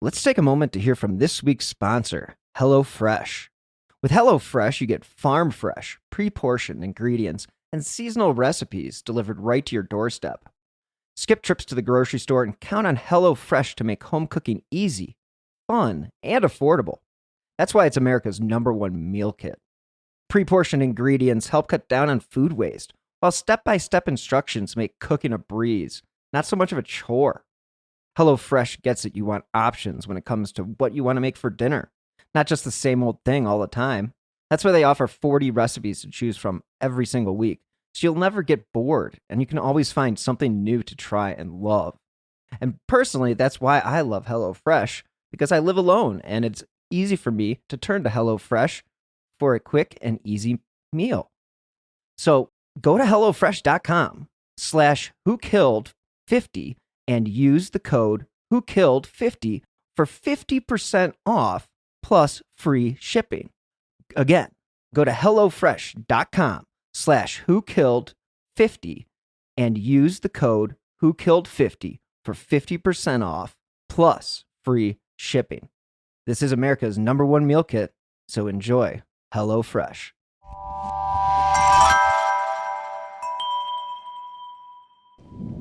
Let's take a moment to hear from this week's sponsor, HelloFresh. With HelloFresh, you get farm-fresh, pre-portioned ingredients and seasonal recipes delivered right to your doorstep. Skip trips to the grocery store and count on HelloFresh to make home cooking easy, fun, and affordable. That's why it's America's #1 meal kit. Pre-portioned ingredients help cut down on food waste, while step-by-step instructions make cooking a breeze, not so much of a chore. HelloFresh gets it you want options when it comes to what you want to make for dinner, not just the same old thing all the time. That's why they offer 40 recipes to choose from every single week, so you'll never get bored, and you can always find something new to try and love. And personally, that's why I love HelloFresh, because I live alone, and it's easy for me to turn to HelloFresh for a quick and easy meal. So go to HelloFresh.com/whokilled50 and use the code WHOKILLED50 for 50% off plus free shipping. Again, go to HelloFresh.com/whokilled50 and use the code WHOKILLED50 for 50% off plus free shipping. This is America's #1 meal kit, so enjoy HelloFresh.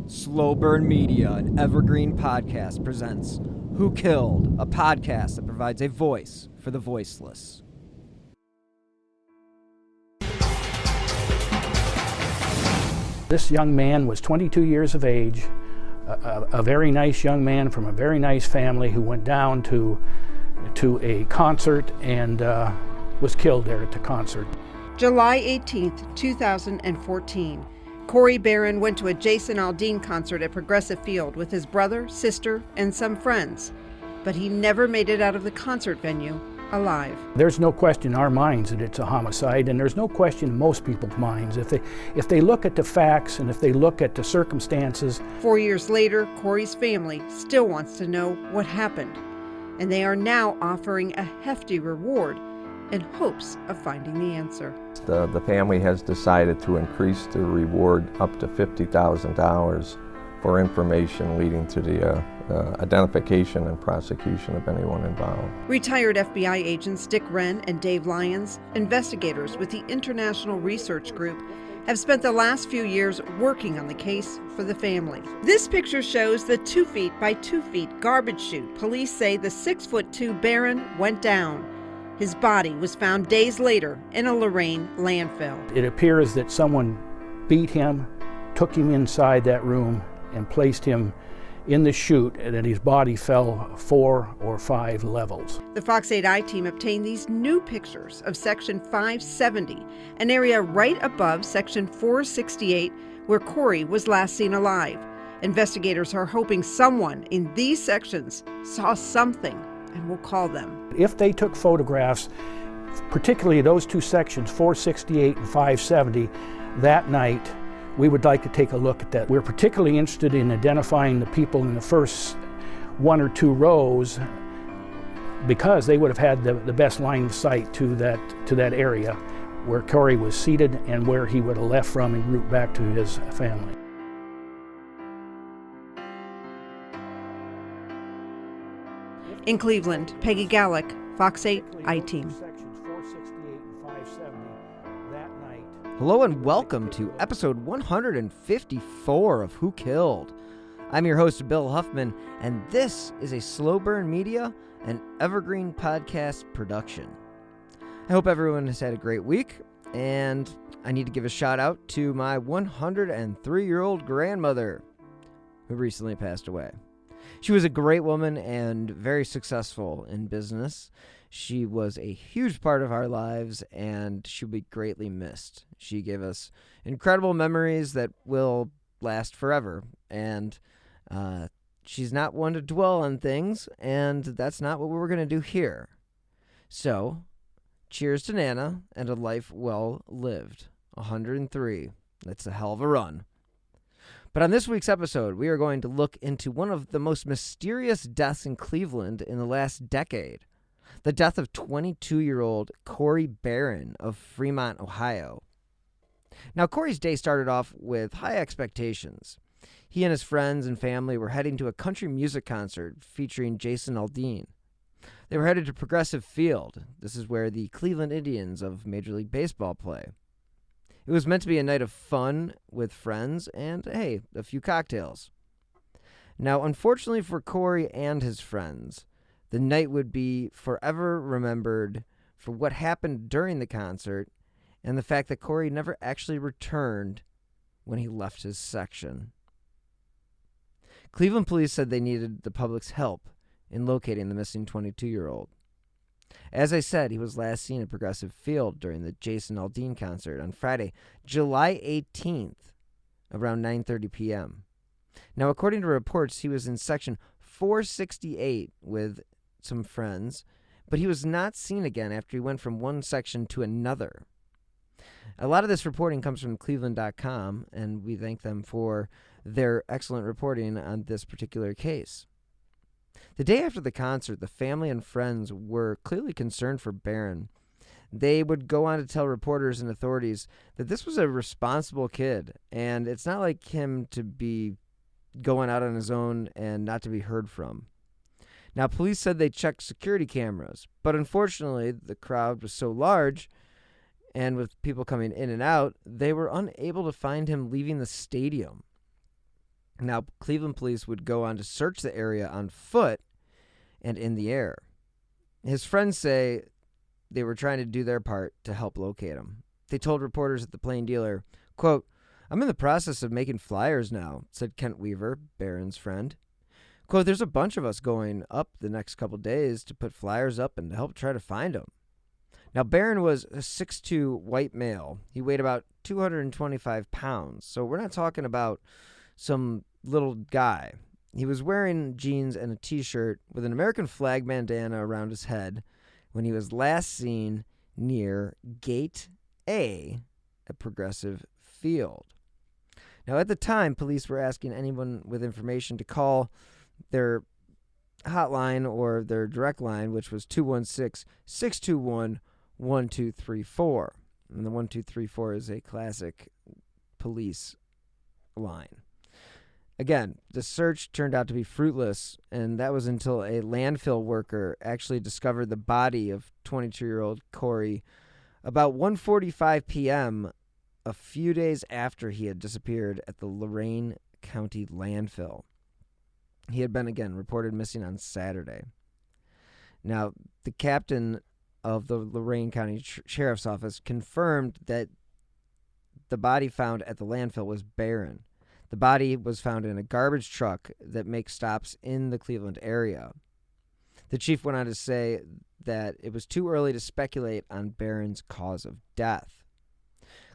Slow Burn Media and Evergreen Podcast presents Who Killed, a podcast that provides a voice for the voiceless. This young man was 22 years of age, a very nice young man from a very nice family who went down to a concert and was killed there at the concert. July 18th, 2014. Corey Barron went to a Jason Aldean concert at Progressive Field with his brother, sister, and some friends. But he never made it out of the concert venue alive. There's no question in our minds that it's a homicide, and there's no question in most people's minds. If they look at the facts and if they look at the circumstances. 4 years later, Corey's family still wants to know what happened. And they are now offering a hefty reward in hopes of finding the answer. The family has decided to increase the reward up to $50,000 for information leading to the identification and prosecution of anyone involved. Retired FBI agents Dick Wren and Dave Lyons, investigators with the International Research Group, have spent the last few years working on the case for the family. This picture shows the 2 feet by 2 feet garbage chute. Police say the 6'2" Barron went down. His body was found days later in a Lorraine landfill. It appears that someone beat him, took him inside that room, and placed him in the chute, and that his body fell 4 or 5 levels. The Fox 8i team obtained these new pictures of Section 570, an area right above Section 468 where Corey was last seen alive. Investigators are hoping someone in these sections saw something and will call them. If they took photographs, particularly those two sections, 468 and 570, that night, we would like to take a look at that. We're particularly interested in identifying the people in the first 1 or 2 rows because they would have had the best line of sight to that area where Corey was seated and where he would have left from en route back to his family. In Cleveland, Peggy Gallick, Fox 8 I-Team. Hello and welcome to episode 154 of Who Killed. I'm your host, Bill Huffman, and this is a Slow Burn Media and Evergreen Podcast production. I hope everyone has had a great week, and I need to give a shout out to my 103-year-old grandmother who recently passed away. She was a great woman and very successful in business. She was a huge part of our lives, and she'll be greatly missed. She gave us incredible memories that will last forever, and she's not one to dwell on things, and that's not what we're going to do here. So, cheers to Nana and a life well lived. 103. That's a hell of a run. But on this week's episode, we are going to look into one of the most mysterious deaths in Cleveland in the last decade. The death of 22-year-old Corey Barron of Fremont, Ohio. Now, Corey's day started off with high expectations. He and his friends and family were heading to a country music concert featuring Jason Aldean. They were headed to Progressive Field. This is where the Cleveland Indians of Major League Baseball play. It was meant to be a night of fun with friends and, hey, a few cocktails. Now, unfortunately for Corey and his friends, the night would be forever remembered for what happened during the concert and the fact that Corey never actually returned when he left his section. Cleveland police said they needed the public's help in locating the missing 22-year-old. As I said, he was last seen at Progressive Field during the Jason Aldean concert on Friday, July 18th, around 9:30 p.m. Now, according to reports, he was in section 468 with some friends, but he was not seen again after he went from one section to another. A lot of this reporting comes from Cleveland.com, and we thank them for their excellent reporting on this particular case. The day after the concert, the family and friends were clearly concerned for Barron. They would go on to tell reporters and authorities that this was a responsible kid, and it's not like him to be going out on his own and not to be heard from. Now, police said they checked security cameras, but unfortunately, the crowd was so large, and with people coming in and out, they were unable to find him leaving the stadium. Now, Cleveland police would go on to search the area on foot and in the air. His friends say they were trying to do their part to help locate him. They told reporters at the Plain Dealer, quote, "I'm in the process of making flyers now," said Kent Weaver, Barron's friend. Quote, "There's a bunch of us going up the next couple days to put flyers up and to help try to find him." Now, Barron was a 6'2" white male. He weighed about 225 pounds, so we're not talking about some little guy. He was wearing jeans and a T-shirt with an American flag bandana around his head when he was last seen near Gate A at Progressive Field. Now, at the time, police were asking anyone with information to call their hotline or their direct line, which was 216-621-1234. And the 1234 is a classic police line. Again, the search turned out to be fruitless, and that was until a landfill worker actually discovered the body of 22-year-old Corey about 1:45 p.m., a few days after he had disappeared at the Lorain County landfill. He had been, again, reported missing on Saturday. Now, the captain of the Lorain County Sheriff's Office confirmed that the body found at the landfill was Barron. The body was found in a garbage truck that makes stops in the Cleveland area. The chief went on to say that it was too early to speculate on Barron's cause of death.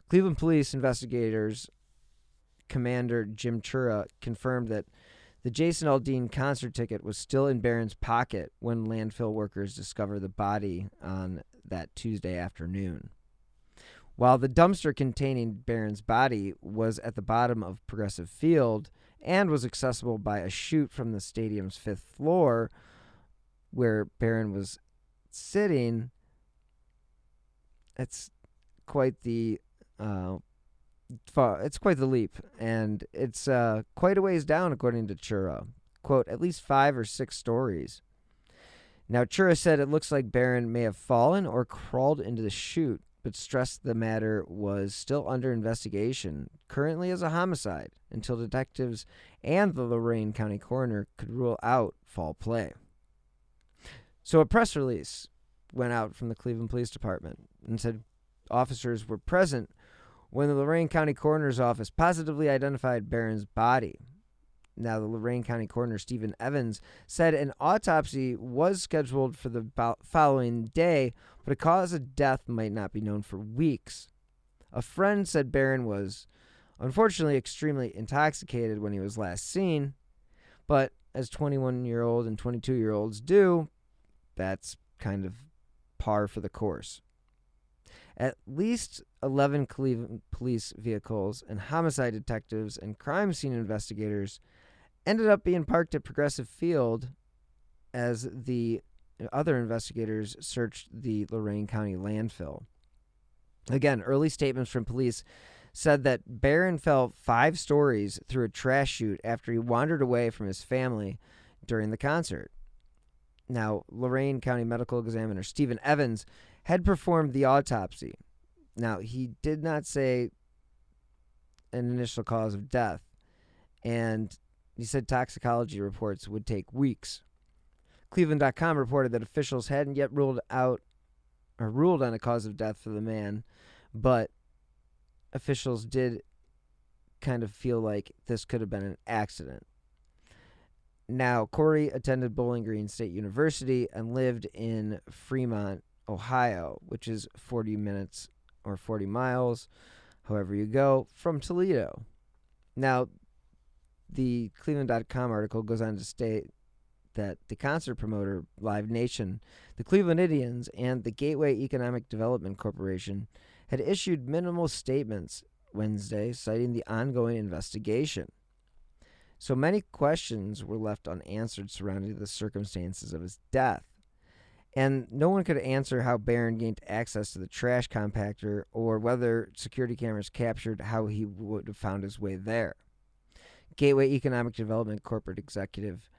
Cleveland police investigators Commander Jim Chura confirmed that the Jason Aldean concert ticket was still in Barron's pocket when landfill workers discovered the body on that Tuesday afternoon. While the dumpster containing Barron's body was at the bottom of Progressive Field and was accessible by a chute from the stadium's 5th floor where Barron was sitting, it's quite the leap, and it's quite a ways down, according to Chura. Quote, "At least 5 or 6 stories." Now, Chura said it looks like Barron may have fallen or crawled into the chute, but stressed the matter was still under investigation, currently as a homicide, until detectives and the Lorain County coroner could rule out foul play. So a press release went out from the Cleveland Police Department and said officers were present when the Lorain County coroner's office positively identified Barron's body. Now, the Lorain County coroner, Stephen Evans, said an autopsy was scheduled for the following day, but a cause of death might not be known for weeks. A friend said Barron was, unfortunately, extremely intoxicated when he was last seen, but as 21-year-old and 22-year-olds do, that's kind of par for the course. At least 11 Cleveland police vehicles and homicide detectives and crime scene investigators ended up being parked at Progressive Field as the other investigators searched the Lorain County landfill. Again, early statements from police said that Barron fell 5 stories through a trash chute after he wandered away from his family during the concert. Now, Lorain County Medical Examiner Stephen Evans had performed the autopsy. Now, he did not say an initial cause of death, and he said toxicology reports would take weeks. Cleveland.com reported that officials hadn't yet ruled on a cause of death for the man, but officials did kind of feel like this could have been an accident. Now, Corey attended Bowling Green State University and lived in Fremont, Ohio, which is 40 minutes or 40 miles, however you go, from Toledo. Now, the Cleveland.com article goes on to state that the concert promoter, Live Nation, the Cleveland Indians, and the Gateway Economic Development Corporation had issued minimal statements Wednesday citing the ongoing investigation. So many questions were left unanswered surrounding the circumstances of his death. And no one could answer how Barron gained access to the trash compactor or whether security cameras captured how he would have found his way there. Gateway Economic Development Corporate Executive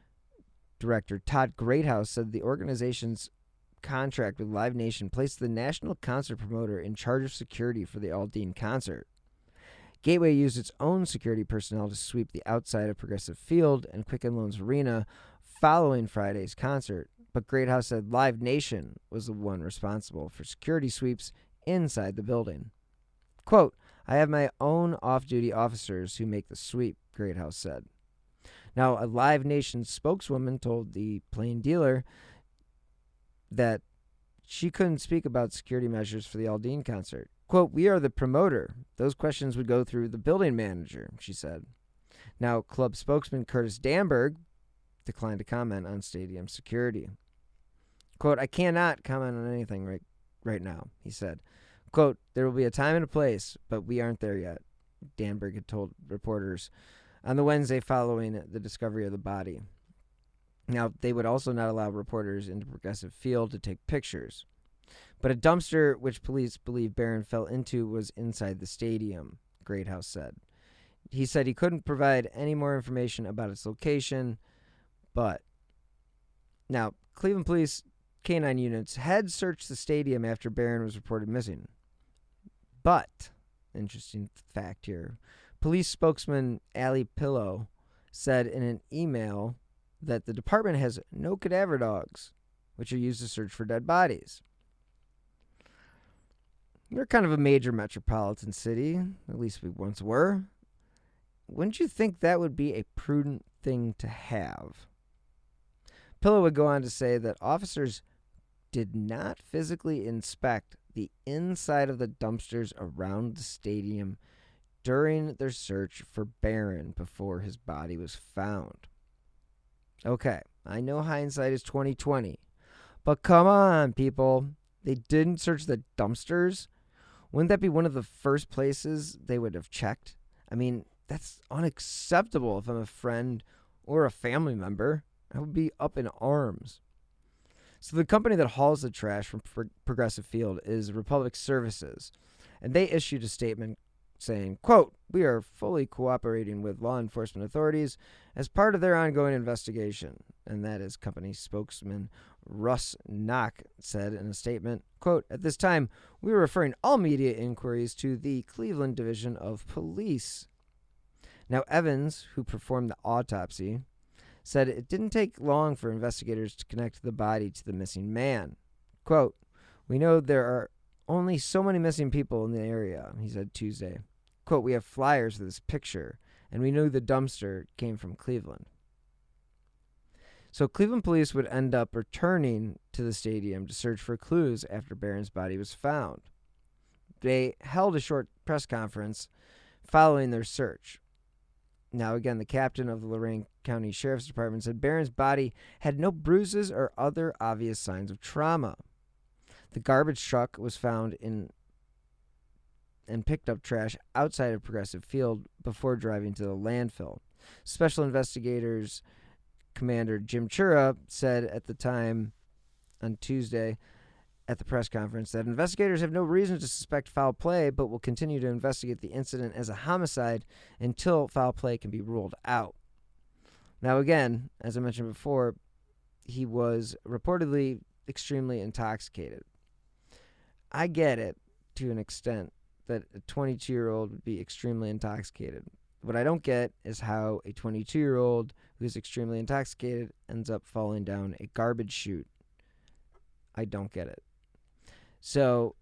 Director Todd Greathouse said the organization's contract with Live Nation placed the national concert promoter in charge of security for the Aldean concert. Gateway used its own security personnel to sweep the outside of Progressive Field and Quicken Loans Arena following Friday's concert, but Greathouse said Live Nation was the one responsible for security sweeps inside the building. Quote, "I have my own off-duty officers who make the sweep," Greathouse said. Now, a Live Nation spokeswoman told the Plain Dealer that she couldn't speak about security measures for the Aldean concert. Quote, "We are the promoter. Those questions would go through the building manager," she said. Now, club spokesman Curtis Danberg declined to comment on stadium security. Quote, "I cannot comment on anything right now," he said. Quote, "There will be a time and a place, but we aren't there yet," Danberg had told reporters on the Wednesday following the discovery of the body. Now, they would also not allow reporters into Progressive Field to take pictures. But a dumpster, which police believe Barron fell into, was inside the stadium, Greathouse said. He said he couldn't provide any more information about its location, but... Now, Cleveland Police K-9 units had searched the stadium after Barron was reported missing. But, interesting fact here, police spokesman Allie Pillow said in an email that the department has no cadaver dogs, which are used to search for dead bodies. We're kind of a major metropolitan city, at least we once were. Wouldn't you think that would be a prudent thing to have? Pillow would go on to say that officers did not physically inspect the inside of the dumpsters around the stadium during their search for Barron before his body was found. Okay, I know hindsight is 20/20, but come on, people. They didn't search the dumpsters? Wouldn't that be one of the first places they would have checked? I mean, that's unacceptable if I'm a friend or a family member. I would be up in arms. So the company that hauls the trash from Progressive Field is Republic Services, and they issued a statement saying, quote, "We are fully cooperating with law enforcement authorities as part of their ongoing investigation." And that is company spokesman Russ Knock said in a statement, quote, "At this time, we are referring all media inquiries to the Cleveland Division of Police." Now, Evans, who performed the autopsy, said it didn't take long for investigators to connect the body to the missing man. Quote, "We know there are only so many missing people in the area," he said Tuesday. Quote, "We have flyers for this picture, and we knew the dumpster came from Cleveland." So Cleveland police would end up returning to the stadium to search for clues after Barron's body was found. They held a short press conference following their search. Now, again, the captain of the Lorain County Sheriff's Department said Barron's body had no bruises or other obvious signs of trauma. The garbage truck was found and picked up trash outside of Progressive Field before driving to the landfill. Special investigators Commander Jim Chura said at the time on Tuesday at the press conference that investigators have no reason to suspect foul play, but will continue to investigate the incident as a homicide until foul play can be ruled out. Now, again, as I mentioned before, he was reportedly extremely intoxicated. I get it to an extent that a 22-year-old would be extremely intoxicated. What I don't get is how a 22-year-old who is extremely intoxicated ends up falling down a garbage chute. I don't get it. So,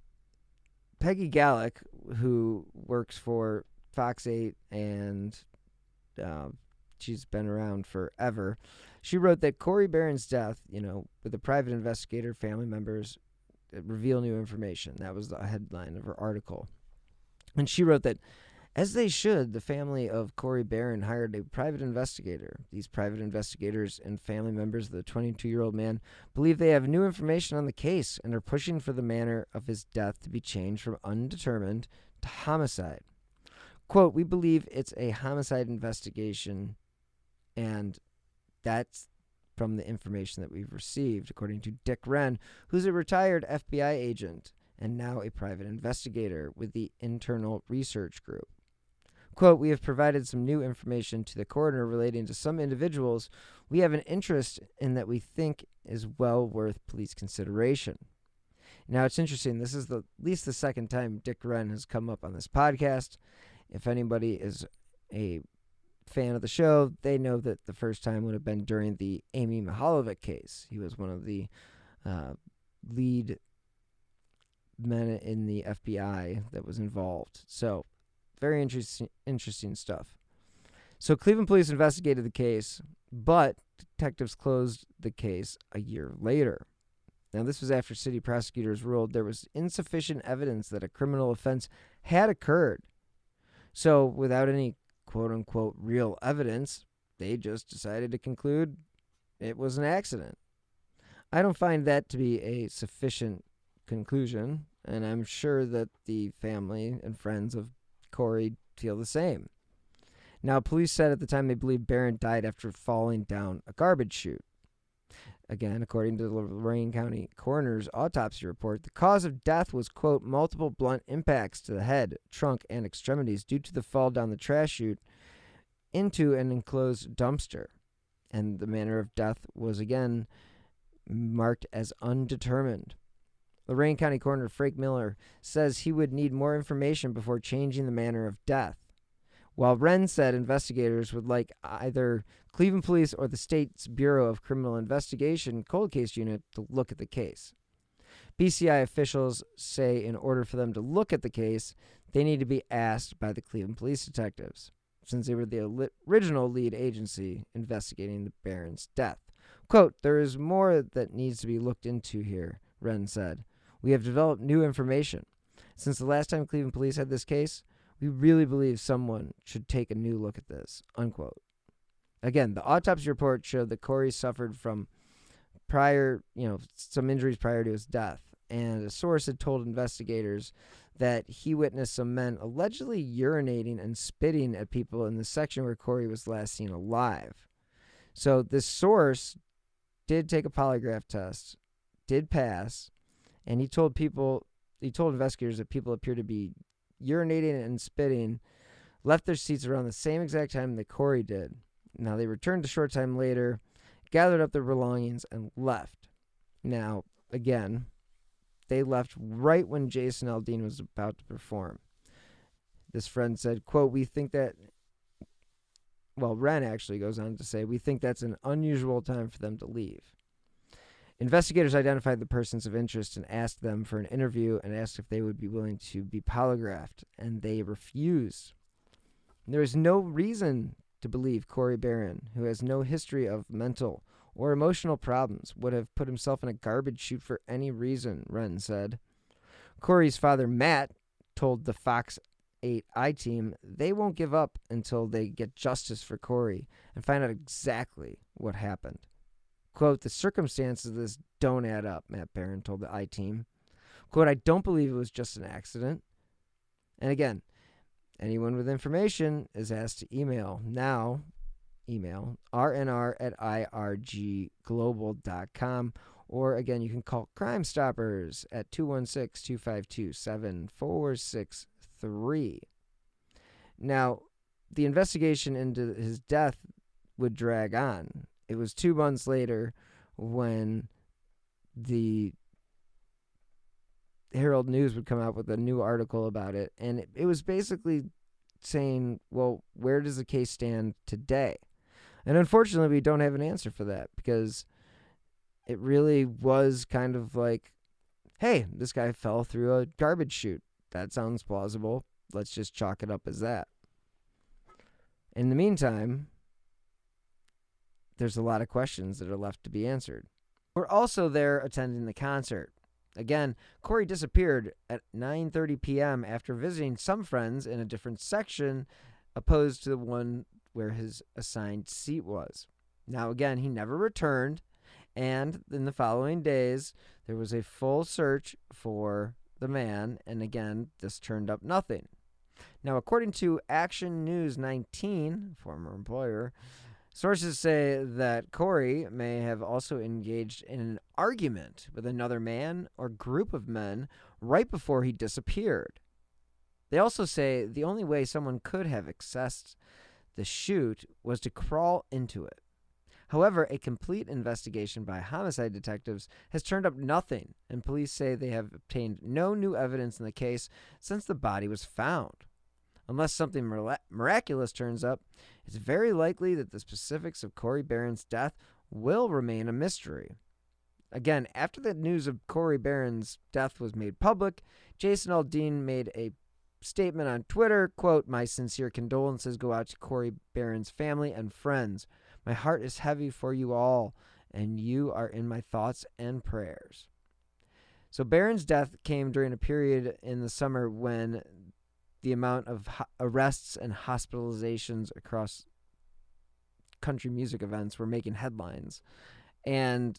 Peggy Gallick, who works for Fox 8 and she's been around forever, she wrote that Corey Barron's death, with a private investigator, family members, reveal new information. That was the headline of her article. And she wrote that, as they should, the family of Corey Barron hired a private investigator. These private investigators and family members of the 22-year-old man believe they have new information on the case and are pushing for the manner of his death to be changed from undetermined to homicide. Quote, "We believe it's a homicide investigation, and that's from the information that we've received," according to Dick Wren, who's a retired FBI agent and now a private investigator with the Internal Research Group. Quote, "We have provided some new information to the coroner relating to some individuals we have an interest in that we think is well worth police consideration." Now, it's interesting. This is at least the second time Dick Wren has come up on this podcast. If anybody is a fan of the show, they know that the first time would have been during the Amy Mihaljevic case. He was one of the lead men in the FBI that was involved. So, very interesting stuff. So Cleveland police investigated the case, but detectives closed the case a year later. Now, this was after city prosecutors ruled there was insufficient evidence that a criminal offense had occurred. So without any quote-unquote real evidence, they just decided to conclude it was an accident. I don't find that to be a sufficient conclusion, and I'm sure that the family and friends of Corey feel the same. Now, police said at the time they believe Barron died after falling down a garbage chute. Again, according to the Lorain County coroner's autopsy report, the cause of death was, quote, "multiple blunt impacts to the head, trunk, and extremities due to the fall down the trash chute into an enclosed dumpster." And the manner of death was, again, marked as undetermined. Lorain County Coroner Frank Miller says he would need more information before changing the manner of death, while Wren said investigators would like either Cleveland Police or the state's Bureau of Criminal Investigation Cold Case Unit to look at the case. BCI officials say in order for them to look at the case, they need to be asked by the Cleveland police detectives, since they were the original lead agency investigating the Barron's death. Quote, "There is more that needs to be looked into here," Wren said. "We have developed new information. Since the last time Cleveland police had this case, we really believe someone should take a new look at this," unquote. Again, the autopsy report showed that Corey suffered from some injuries prior to his death, and a source had told investigators that he witnessed some men allegedly urinating and spitting at people in the section where Corey was last seen alive. So this source did take a polygraph test, did pass, and he told investigators that people appeared to be urinating and spitting, left their seats around the same exact time that Corey did. Now, they returned a short time later, gathered up their belongings, and left. Now, again, they left right when Jason Aldean was about to perform. This friend said, quote, "We think that," Wren actually goes on to say, "we think that's an unusual time for them to leave." Investigators identified the persons of interest and asked them for an interview and asked if they would be willing to be polygraphed, and they refused. There is no reason to believe Corey Barron, who has no history of mental or emotional problems, would have put himself in a garbage chute for any reason, Wren said. Corey's father, Matt, told the Fox 8 I-Team they won't give up until they get justice for Corey and find out exactly what happened. Quote, "The circumstances of this don't add up," Matt Barron told the I-Team. Quote, "I don't believe it was just an accident." And again, anyone with information is asked to email rnr@irgglobal.com Or again, you can call Crime Stoppers at 216-252-7463. Now, the investigation into his death would drag on. It was 2 months later when the Herald News would come out with a new article about it, and it was basically saying, well, where does the case stand today? And unfortunately, we don't have an answer for that, because it really was kind of like, hey, this guy fell through a garbage chute. That sounds plausible. Let's just chalk it up as that. In the meantime, there's a lot of questions that are left to be answered. We're also there attending the concert. Again, Corey disappeared at 9:30 p.m. after visiting some friends in a different section opposed to the one where his assigned seat was. Now, again, he never returned, and in the following days, there was a full search for the man, and again, this turned up nothing. Now, according to Action News 19, former employer, sources say that Corey may have also engaged in an argument with another man or group of men right before he disappeared. They also say the only way someone could have accessed the chute was to crawl into it. However, a complete investigation by homicide detectives has turned up nothing, and police say they have obtained no new evidence in the case since the body was found. Unless something miraculous turns up, it's very likely that the specifics of Corey Barron's death will remain a mystery. Again, after the news of Corey Barron's death was made public, Jason Aldean made a statement on Twitter, quote, "My sincere condolences go out to Corey Barron's family and friends. My heart is heavy for you all, and you are in my thoughts and prayers." So Barron's death came during a period in the summer when the amount of arrests and hospitalizations across country music events were making headlines. And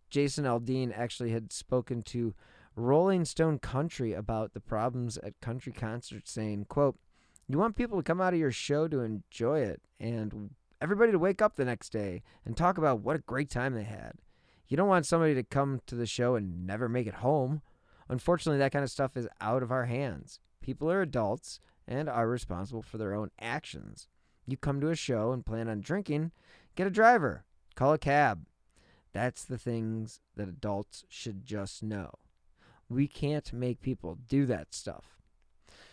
Jason Aldean actually had spoken to Rolling Stone Country about the problems at country concerts, saying, quote, "You want people to come out of your show to enjoy it and everybody to wake up the next day and talk about what a great time they had. You don't want somebody to come to the show and never make it home. Unfortunately, that kind of stuff is out of our hands. People are adults and are responsible for their own actions. You come to a show and plan on drinking, get a driver, call a cab. That's the things that adults should just know. We can't make people do that stuff."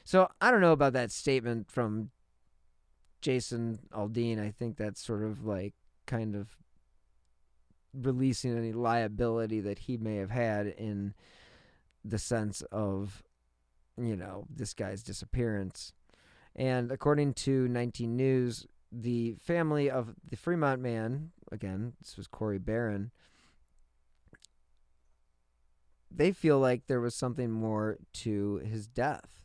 So I don't know about that statement from Jason Aldean. I think that's sort of like kind of releasing any liability that he may have had in the sense of, you know, this guy's disappearance. And according to 19 News, the family of the Fremont man, again, this was Corey Barron, they feel like there was something more to his death.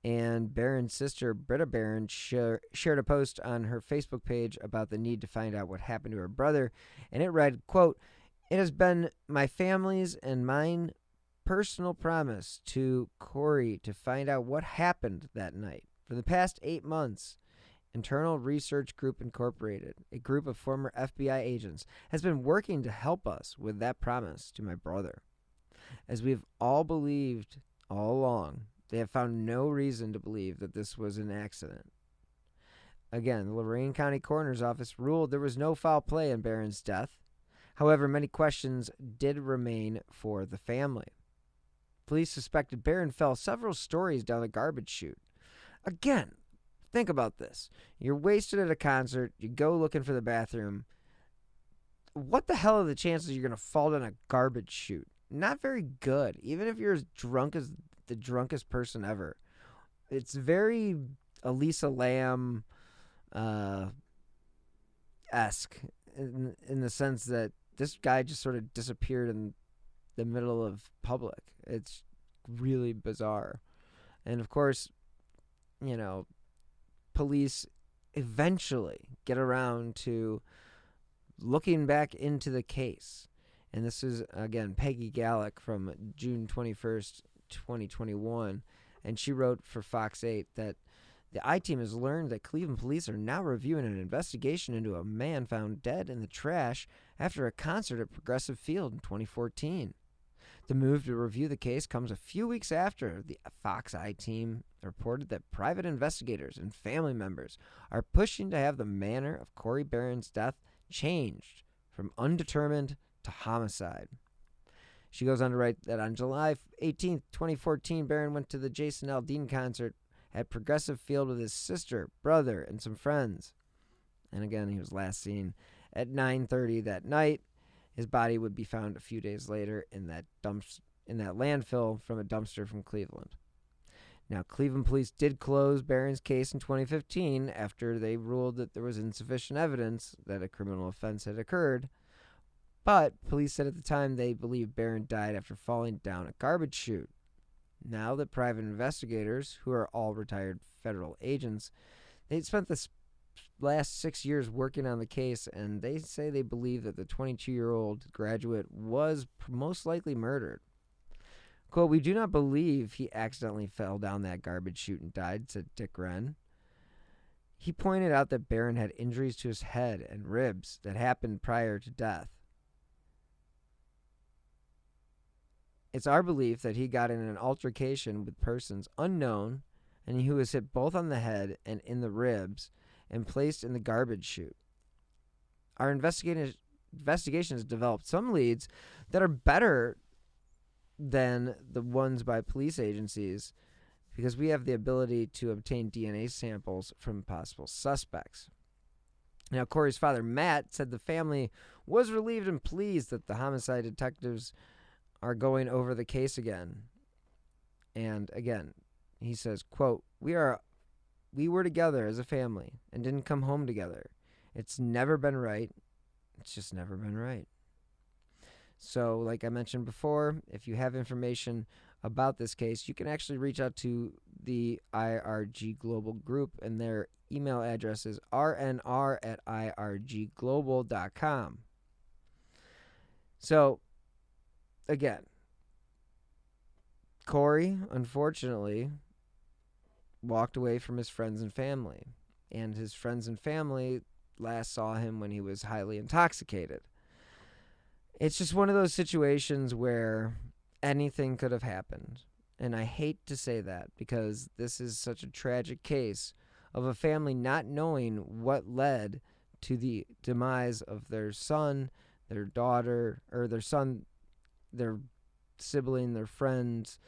And Barron's sister, Britta Barron, shared a post on her Facebook page about the need to find out what happened to her brother. And it read, quote, "It has been my family's and mine personal promise to Corey to find out what happened that night. For the past 8 months, Internal Research Group Incorporated, a group of former FBI agents, has been working to help us with that promise to my brother. As we've all believed all along, they have found no reason to believe that this was an accident." Again, the Lorain County Coroner's Office ruled there was no foul play in Barron's death. However, many questions did remain for the family. Police suspected Barron fell several stories down the garbage chute. Again, think about this. You're wasted at a concert. You go looking for the bathroom. What the hell are the chances you're going to fall down a garbage chute? Not very good, even if you're as drunk as the drunkest person ever. It's very Elisa Lamb esque in the sense that this guy just sort of disappeared in the middle of public. It's really bizarre. And of course, you know, police eventually get around to looking back into the case. And this is, again, Peggy Gallick from June 21st, 2021. And she wrote for Fox 8 that The I-Team has learned that Cleveland police are now reviewing an investigation into a man found dead in the trash after a concert at Progressive Field in 2014. The move to review the case comes a few weeks after the Fox I-Team reported that private investigators and family members are pushing to have the manner of Corey Barron's death changed from undetermined to homicide. She goes on to write that on July 18, 2014, Barron went to the Jason Aldean concert at Progressive Field with his sister, brother, and some friends. And again, he was last seen at 9:30 that night. His body would be found a few days later in that landfill from a dumpster from Cleveland. Now, Cleveland police did close Barron's case in 2015 after they ruled that there was insufficient evidence that a criminal offense had occurred. But police said at the time they believed Barron died after falling down a garbage chute. Now that private investigators, who are all retired federal agents, they spent the last 6 years working on the case, and they say they believe that the 22-year-old graduate was most likely murdered. Quote, "We do not believe he accidentally fell down that garbage chute and died," said Dick Wren. He pointed out that Barron had injuries to his head and ribs that happened prior to death. It's our belief that he got in an altercation with persons unknown and he was hit both on the head and in the ribs and placed in the garbage chute. Our investigation has developed some leads that are better than the ones by police agencies because we have the ability to obtain DNA samples from possible suspects. Now, Corey's father, Matt, said the family was relieved and pleased that the homicide detectives are going over the case again. And again, he says, quote, we were together as a family and didn't come home together. It's never been right. It's just never been right. So, like I mentioned before, if you have information about this case, you can actually reach out to the IRG Global Group, and their email address is rnr@irgglobal.com. So, again, Corey, unfortunately, walked away from his friends and family. And his friends and family last saw him when he was highly intoxicated. It's just one of those situations where anything could have happened. And I hate to say that because this is such a tragic case of a family not knowing what led to the demise of their son, their daughter, or their son, their sibling, their friends.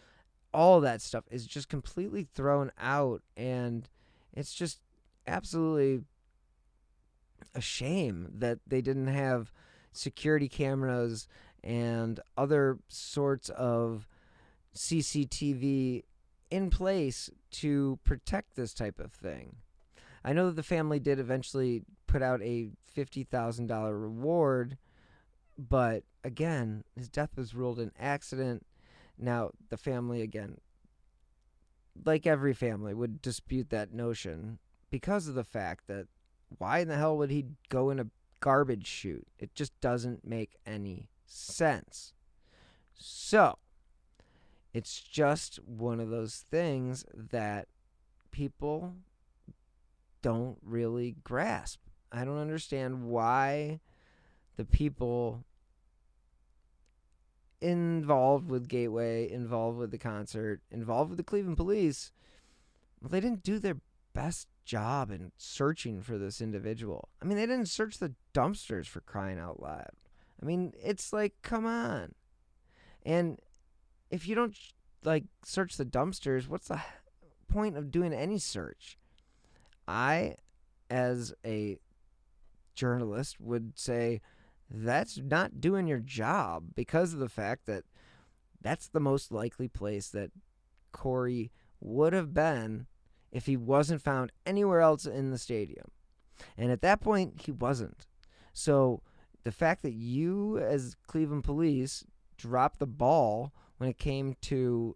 All that stuff is just completely thrown out, and it's just absolutely a shame that they didn't have security cameras and other sorts of CCTV in place to protect this type of thing. I know that the family did eventually put out a $50,000 reward, but again, his death was ruled an accident. Now, the family, again, like every family, would dispute that notion because of the fact that why in the hell would he go in a garbage chute? It just doesn't make any sense. So, it's just one of those things that people don't really grasp. I don't understand why the people involved with Gateway, involved with the concert, involved with the Cleveland police, well, they didn't do their best job in searching for this individual. I mean, they didn't search the dumpsters, for crying out loud. I mean, it's like, come on. And if you don't search the dumpsters, what's the point of doing any search? I, as a journalist, would say that's not doing your job because of the fact that that's the most likely place that Corey would have been if he wasn't found anywhere else in the stadium. And at that point, he wasn't. So the fact that you, as Cleveland police, dropped the ball when it came to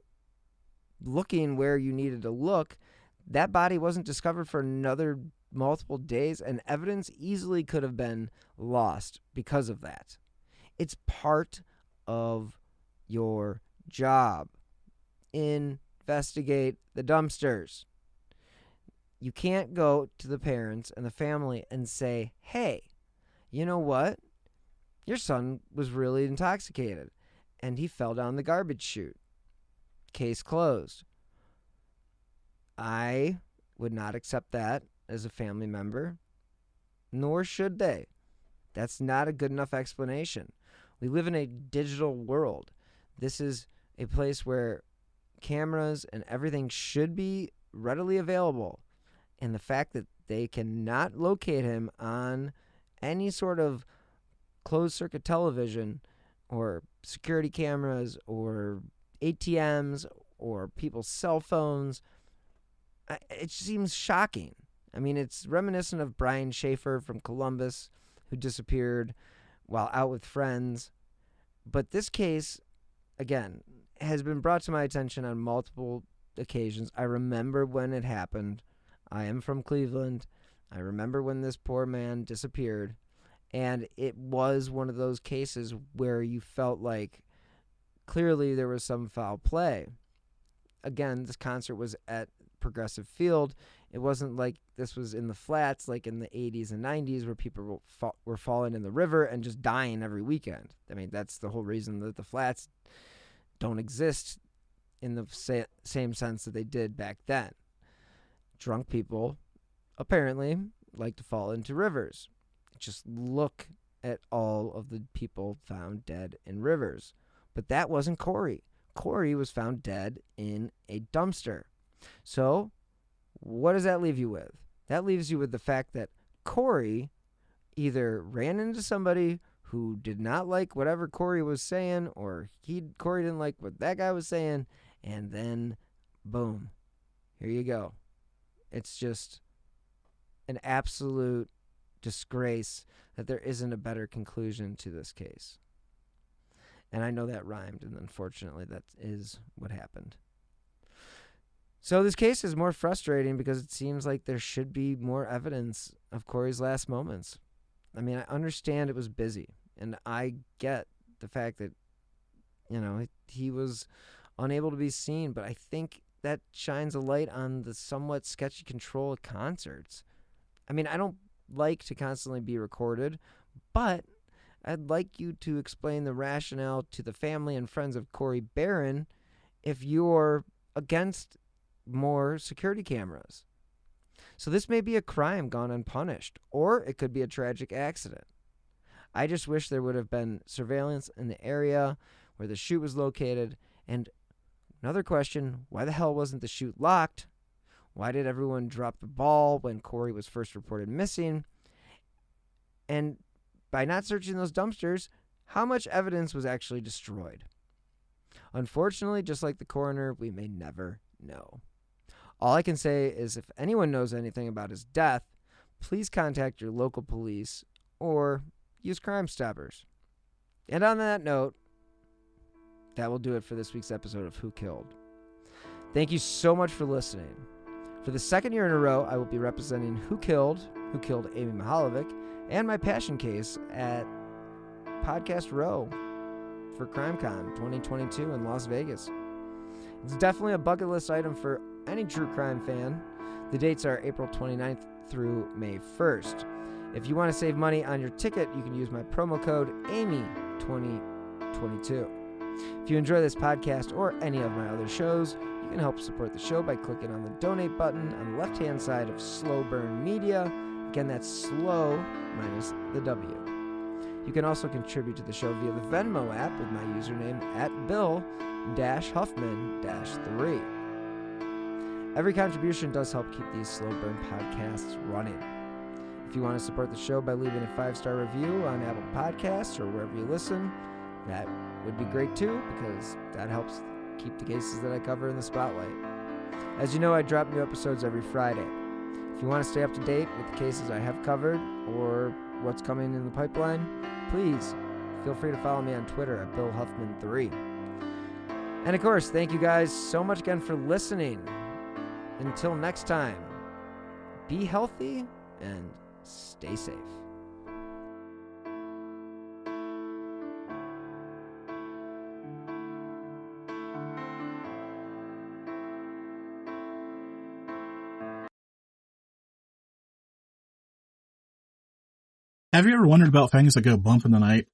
looking where you needed to look, that body wasn't discovered for another multiple days, and evidence easily could have been lost because of that. It's part of your job. Investigate the dumpsters. You can't go to the parents and the family and say, hey, you know what? Your son was really intoxicated and he fell down the garbage chute. Case closed. I would not accept that as a family member, nor should they. That's not a good enough explanation. We live in a digital world. This is a place where cameras and everything should be readily available. And the fact that they cannot locate him on any sort of closed circuit television or security cameras or ATMs or people's cell phones, it seems shocking. I mean, it's reminiscent of Brian Schaefer from Columbus, who disappeared while out with friends. But this case, again, has been brought to my attention on multiple occasions. I remember when it happened. I am from Cleveland. I remember when this poor man disappeared. And it was one of those cases where you felt like clearly there was some foul play. Again, this concert was at Progressive Field. It wasn't like this was in the flats like in the 80s and 90s where people were falling in the river and just dying every weekend. I mean, that's the whole reason that the flats don't exist in the same sense that they did back then. Drunk people apparently like to fall into rivers. Just look at all of the people found dead in rivers. But that wasn't Corey. Corey was found dead in a dumpster. So what does that leave you with? That leaves you with the fact that Corey either ran into somebody who did not like whatever Corey was saying, or Corey didn't like what that guy was saying, and then boom, here you go. It's just an absolute disgrace that there isn't a better conclusion to this case. And I know that rhymed, and unfortunately that is what happened. So this case is more frustrating because it seems like there should be more evidence of Corey's last moments. I mean, I understand it was busy, and I get the fact that, you know, he was unable to be seen, but I think that shines a light on the somewhat sketchy control of concerts. I mean, I don't like to constantly be recorded, but I'd like you to explain the rationale to the family and friends of Corey Barron if you're against more security cameras. So this may be a crime gone unpunished, or it could be a tragic accident. I just wish there would have been surveillance in the area where the chute was located. And another question, why the hell wasn't the chute locked? Why did everyone drop the ball when Corey was first reported missing? And by not searching those dumpsters, how much evidence was actually destroyed? Unfortunately, just like the coroner, we may never know. All I can say is if anyone knows anything about his death, please contact your local police or use Crime Stoppers. And on that note, that will do it for this week's episode of Who Killed. Thank you so much for listening. For the second year in a row, I will be representing Who Killed Amy Mahalovic, and my passion case at Podcast Row for CrimeCon 2022 in Las Vegas. It's definitely a bucket list item for any true crime fan. The dates are April 29th through May 1st. If you want to save money on your ticket, you can use my promo code AMY2022. If you enjoy this podcast or any of my other shows, you can help support the show by clicking on the donate button on the left-hand side of Slow Burn Media. Again, that's slow minus the W. You can also contribute to the show via the Venmo app with my username at Bill-Huffman-3. Every contribution does help keep these Slow Burn podcasts running. If you want to support the show by leaving a 5-star review on Apple Podcasts or wherever you listen, that would be great too, because that helps keep the cases that I cover in the spotlight. As you know, I drop new episodes every Friday. If you want to stay up to date with the cases I have covered or what's coming in the pipeline, please feel free to follow me on Twitter at BillHuffman3. And of course, thank you guys so much again for listening. Until next time, be healthy and stay safe. Have you ever wondered about things that go bump in the night,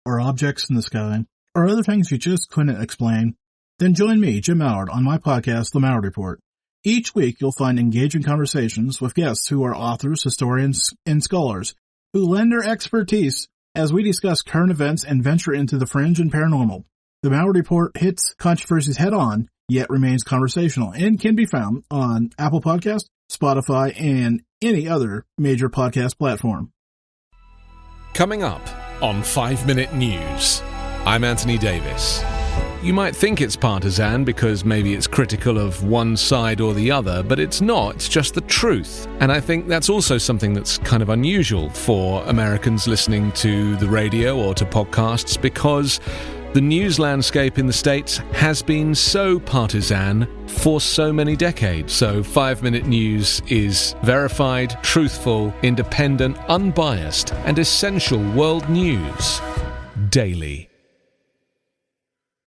or objects in the sky, or other things you just couldn't explain? Then join me, Jim Mallard, on my podcast, The Mallard Report. Each week you'll find engaging conversations with guests who are authors, historians, and scholars who lend their expertise as we discuss current events and venture into the fringe and paranormal. The Mallard Report hits controversies head-on, yet remains conversational, and can be found on Apple Podcasts, Spotify, and any other major podcast platform. Coming up on 5 Minute News, I'm Anthony Davis. You might think it's partisan because maybe it's critical of one side or the other, but it's not. It's just the truth. And I think that's also something that's kind of unusual for Americans listening to the radio or to podcasts, because the news landscape in the States has been so partisan for so many decades. So 5 Minute News is verified, truthful, independent, unbiased, and essential world news daily.